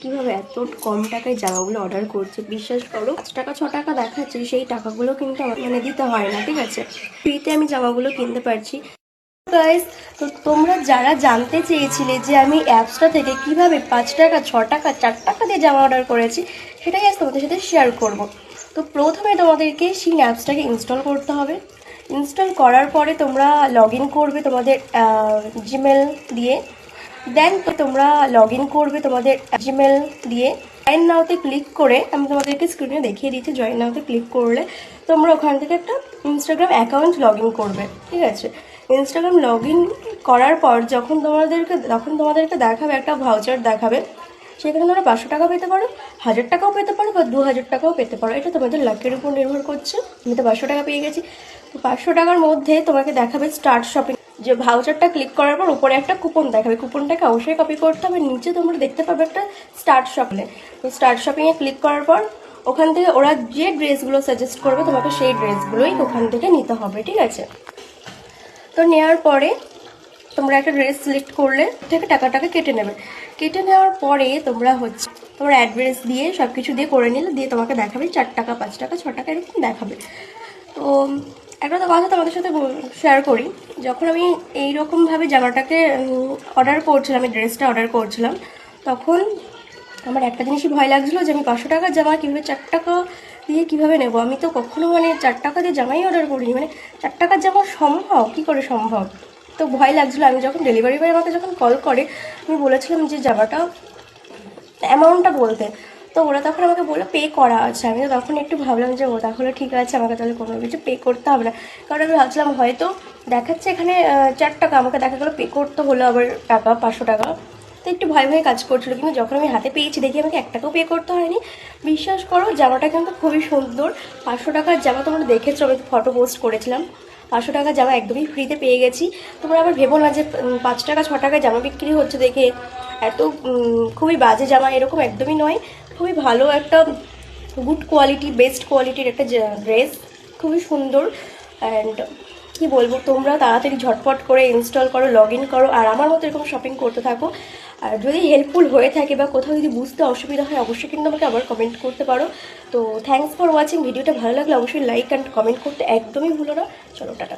কীভাবে এত কম টাকায় জামাগুলো অর্ডার করছে। বিশ্বাস করো 5 টাকা 6 টাকা দেখাচ্ছে, সেই টাকাগুলো কিন্তু আমার দিতে হয় না, ঠিক আছে। ফ্রিতে আমি জামাগুলো কিনতে পারছি। গাইস, তো তোমরা যারা জানতে চেয়েছিলে যে আমি অ্যাপসটা থেকে কিভাবে 5 টাকা 6 টাকা 4 টাকা দিয়ে জামা অর্ডার করেছি, সেটাই আজ তোমাদের সাথে শেয়ার করব। তো প্রথমে তোমাদেরকে সেই অ্যাপসটাকে ইনস্টল করতে হবে। ইনস্টল করার পরে তোমরা লগ ইন করবে তোমাদের জিমেল দিয়ে। দেন তোমরা লগ ইন করবে তোমাদের জিমেল দিয়ে। জয়েন নাওতে ক্লিক করে আমি তোমাদেরকে স্ক্রিনে দেখিয়ে দিচ্ছি। জয়েন নাওতে ক্লিক করলে তোমরা ওখান থেকে একটা ইনস্টাগ্রাম অ্যাকাউন্ট লগ ইন করবে, ঠিক আছে। ইনস্টাগ্রাম লগ ইন করার পর যখন তোমাদেরকে দেখাবে একটা ভাউচার দেখাবে, সেখানে তোমরা 500 টাকা পেতে পারো, 1000 টাকাও পেতে পারো বা 2000 টাকাও পেতে পারো। এটা তোমাদের লাকের উপর নির্ভর করছে। আমি তো 500 টাকা পেয়ে গেছি। তো 500 টাকার মধ্যে তোমাকে দেখাবে স্টার্ট শপিং। যে ভাউচারটা ক্লিক করার পর উপরে একটা কুপন দেখাবে, কুপনটাকে অবশ্যই কপি করতে হবে। নিচে তোমরা দেখতে পাবে একটা স্টার্ট শপিংয়ে। তো স্টার্ট শপিংয়ে ক্লিক করার পর ওখান থেকে ওরা যে ড্রেসগুলো সাজেস্ট করবে তোমাকে সেই ড্রেসগুলোই ওখান থেকে নিতে হবে, ঠিক আছে। তো নেওয়ার পরে তোমরা একটা ড্রেস সিলেক্ট করলে থেকে টাকাটাকে কেটে নেবে। কেটে নেওয়ার পরে তোমরা তোমার অ্যাড্রেস দিয়ে সব কিছু দিয়ে করে নিলে, দিয়ে তোমাকে দেখাবে 4 টাকা 5 টাকা 6 টাকা এরকম দেখাবে। তো একটা তো কথা তোমাদের সাথে শেয়ার করি, যখন আমি এইরকমভাবে জামাটাকে অর্ডার করছিলাম, আমি ড্রেসটা অর্ডার করছিলাম, তখন আমার একটা জিনিসই ভয় লাগছিলো যে আমি 500 টাকার জামা কীভাবে 4 টাকা দিয়ে কীভাবে নেবো। আমি তো কখনো 4 টাকা দিয়ে জামাই অর্ডার করিনি, 4 টাকার জামা সম্ভব, কী করে সম্ভব। তো ভয় লাগছিলো। আমি যখন ডেলিভারি বয় আমাকে যখন কল করে, আমি বলেছিলাম যে জামাটা অ্যামাউন্টটা বলতে, তো ওরা তখন আমাকে বললো পে করা আছে। আমি তো তখন একটু ভাবলাম যে ও তাহলে ঠিক আছে, আমাকে তাহলে কোনো কিছু পে করতে হবে না। কারণ আমি ভাবছিলাম হয়তো দেখাচ্ছে এখানে 4 টাকা, আমাকে দেখা গেলো পে করতে হলো আবার টাকা 500 টাকা। তো একটু ভয় ভয়ে কাজ করছিলো, কিন্তু যখন আমি হাতে পেয়েছি দেখি আমাকে 1 টাকাও পে করতে হয়নি। বিশ্বাস করো জামাটা কিন্তু খুবই সুন্দর। 500 টাকার জামা তোমরা দেখেছো, আমি ফটো পোস্ট করেছিলাম। 500 টাকার জামা একদমই ফ্রিতে পেয়ে গেছি। তোমরা আবার ভেবো না যে 5 টাকা 6 টাকায় জামা বিক্রি হচ্ছে দেখে এত খুবই বাজে জামা, এরকম একদমই নয়। খুবই ভালো একটা গুড কোয়ালিটি, বেস্ট কোয়ালিটির একটা ড্রেস, খুবই সুন্দর। অ্যান্ড কী বলবো, তোমরা তাড়াতাড়ি ঝটপট করে ইনস্টল করো, লগ ইন করো, আর আমার মতো এরকম শপিং করতে থাকো। আর যদি হেল্পফুল হয়ে থাকে বা কোথাও যদি বুঝতে অসুবিধা হয়, অবশ্যই কিন্তু আমাকে আবার কমেন্ট করতে পারো। তো থ্যাংকস ফর ওয়াচিং। ভিডিওটা ভালো লাগলে অবশ্যই লাইক অ্যান্ড কমেন্ট করতে একদমই ভুলো না। চলো টাটা।